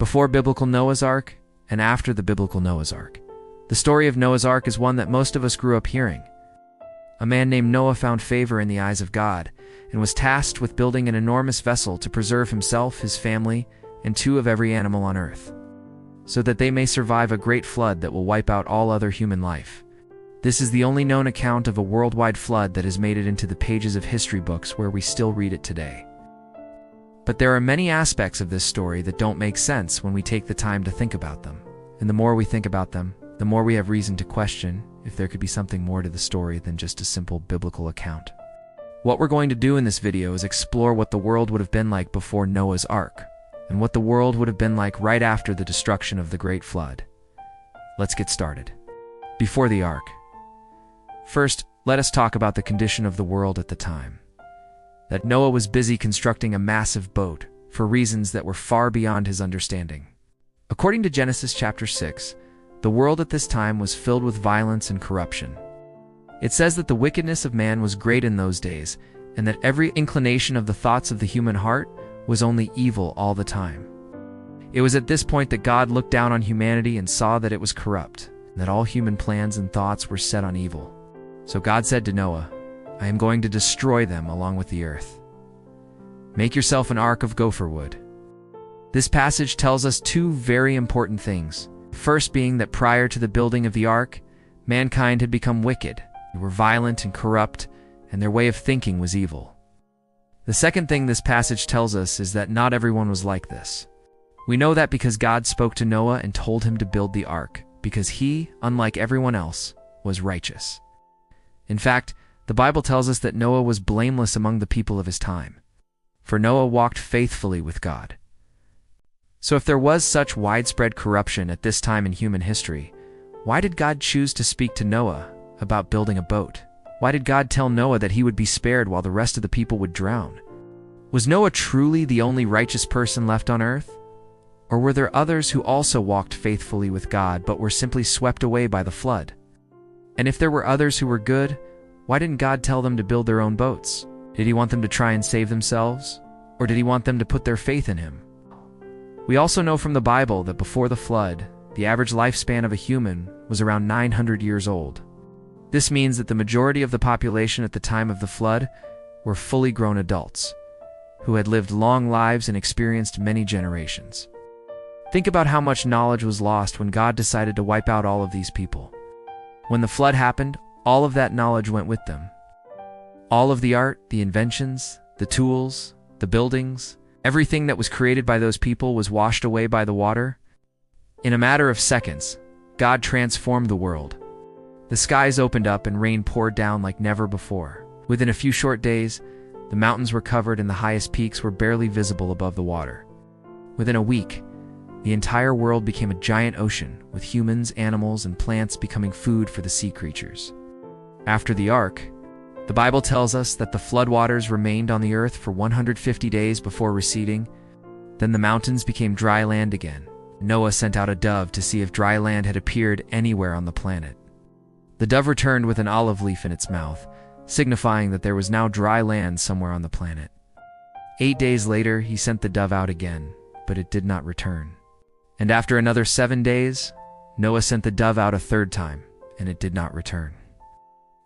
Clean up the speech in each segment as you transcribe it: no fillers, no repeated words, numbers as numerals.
before biblical Noah's Ark and after the biblical Noah's Ark. The story of Noah's Ark is one that most of us grew up hearing. A man named Noah found favor in the eyes of God and was tasked with building an enormous vessel to preserve himself, his family, and two of every animal on earth, so that they may survive a great flood that will wipe out all other human life. This is the only known account of a worldwide flood that has made it into the pages of history books where we still read it today. But there are many aspects of this story that don't make sense when we take the time to think about them. And the more we think about them, the more we have reason to question if there could be something more to the story than just a simple biblical account. What we're going to do in this video is explore what the world would have been like before Noah's Ark, and what the world would have been like right after the destruction of the Great Flood. Let's get started. Before the Ark. First, let us talk about the condition of the world at the time. That Noah was busy constructing a massive boat for reasons that were far beyond his understanding. According to Genesis chapter 6, the world at this time was filled with violence and corruption. It says that the wickedness of man was great in those days, and that every inclination of the thoughts of the human heart was only evil all the time. It was at this point that God looked down on humanity and saw that it was corrupt, and that all human plans and thoughts were set on evil. So God said to Noah, "I am going to destroy them along with the earth. Make yourself an ark of gopher wood." This passage tells us two very important things. First being that prior to the building of the ark, mankind had become wicked. They were violent and corrupt, and their way of thinking was evil. The second thing this passage tells us is that not everyone was like this. We know that because God spoke to Noah and told him to build the ark, because he, unlike everyone else, was righteous. In fact, the Bible tells us that Noah was blameless among the people of his time, for Noah walked faithfully with God. So if there was such widespread corruption at this time in human history, why did God choose to speak to Noah about building a boat? Why did God tell Noah that he would be spared while the rest of the people would drown? Was Noah truly the only righteous person left on earth? Or were there others who also walked faithfully with God but were simply swept away by the flood? And if there were others who were good, why didn't God tell them to build their own boats? Did he want them to try and save themselves? Or did he want them to put their faith in him? We also know from the Bible that before the flood, the average lifespan of a human was around 900 years old. This means that the majority of the population at the time of the flood were fully grown adults, who had lived long lives and experienced many generations. Think about how much knowledge was lost when God decided to wipe out all of these people. When the flood happened, all of that knowledge went with them. All of the art, the inventions, the tools, the buildings, everything that was created by those people was washed away by the water. In a matter of seconds, God transformed the world. The skies opened up and rain poured down like never before. Within a few short days, the mountains were covered and the highest peaks were barely visible above the water. Within a week, the entire world became a giant ocean, with humans, animals, and plants becoming food for the sea creatures. After the ark, the Bible tells us that the floodwaters remained on the earth for 150 days before receding. Then the mountains became dry land again. Noah sent out a dove to see if dry land had appeared anywhere on the planet. The dove returned with an olive leaf in its mouth, signifying that there was now dry land somewhere on the planet. 8 days later, he sent the dove out again, but it did not return. And after another 7 days, Noah sent the dove out a third time, and it did not return.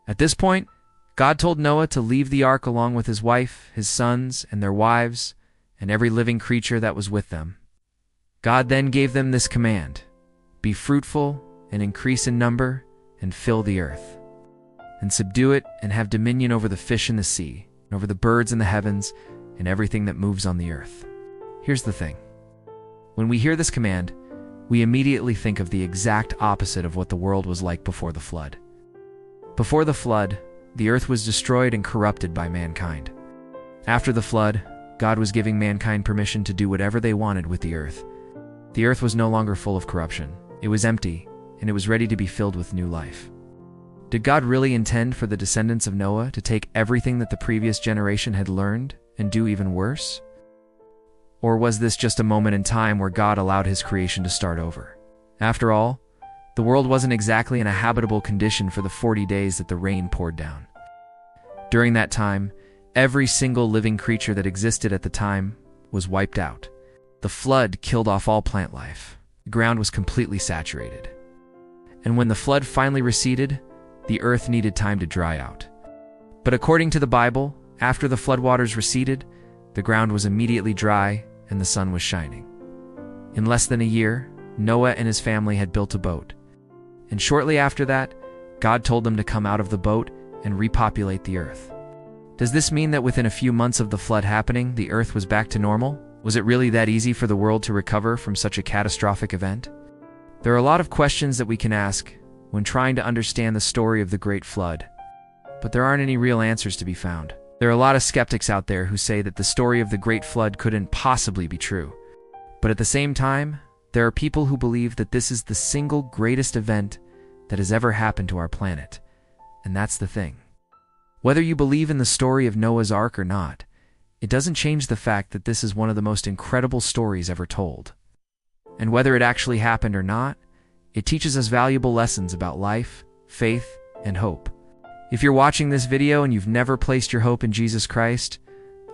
At this point, God told Noah to leave the ark along with his wife, his sons, and their wives, and every living creature that was with them. God then gave them this command: "Be fruitful and increase in number, and fill the earth, and subdue it, and have dominion over the fish in the sea, and over the birds in the heavens, and everything that moves on the earth." Here's the thing. When we hear this command, we immediately think of the exact opposite of what the world was like before the flood. Before the flood, the earth was destroyed and corrupted by mankind. After the flood, God was giving mankind permission to do whatever they wanted with the earth. The earth was no longer full of corruption. It was empty, and it was ready to be filled with new life. Did God really intend for the descendants of Noah to take everything that the previous generation had learned and do even worse? Or was this just a moment in time where God allowed his creation to start over? After all, the world wasn't exactly in a habitable condition for the 40 days that the rain poured down. During that time, every single living creature that existed at the time was wiped out. The flood killed off all plant life. The ground was completely saturated. And when the flood finally receded, the earth needed time to dry out. But according to the Bible, after the floodwaters receded, the ground was immediately dry and the sun was shining. In less than a year, Noah and his family had built a boat. And shortly after that, God told them to come out of the boat and repopulate the earth. Does this mean that within a few months of the flood happening, the earth was back to normal? Was it really that easy for the world to recover from such a catastrophic event? There are a lot of questions that we can ask when trying to understand the story of the Great Flood, but there aren't any real answers to be found. There are a lot of skeptics out there who say that the story of the Great Flood couldn't possibly be true. But at the same time, there are people who believe that this is the single greatest event that has ever happened to our planet. And that's the thing. Whether you believe in the story of Noah's Ark or not, it doesn't change the fact that this is one of the most incredible stories ever told. And whether it actually happened or not, it teaches us valuable lessons about life, faith, and hope. If you're watching this video and you've never placed your hope in Jesus Christ,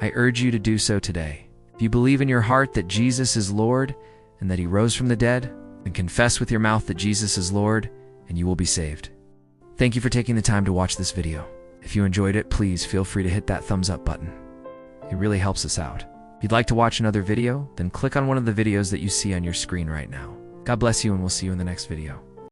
I urge you to do so today. If you believe in your heart that Jesus is Lord and that He rose from the dead, then confess with your mouth that Jesus is Lord and you will be saved. Thank you for taking the time to watch this video. If you enjoyed it, please feel free to hit that thumbs up button. It really helps us out. If you'd like to watch another video, then click on one of the videos that you see on your screen right now. God bless you, and we'll see you in the next video.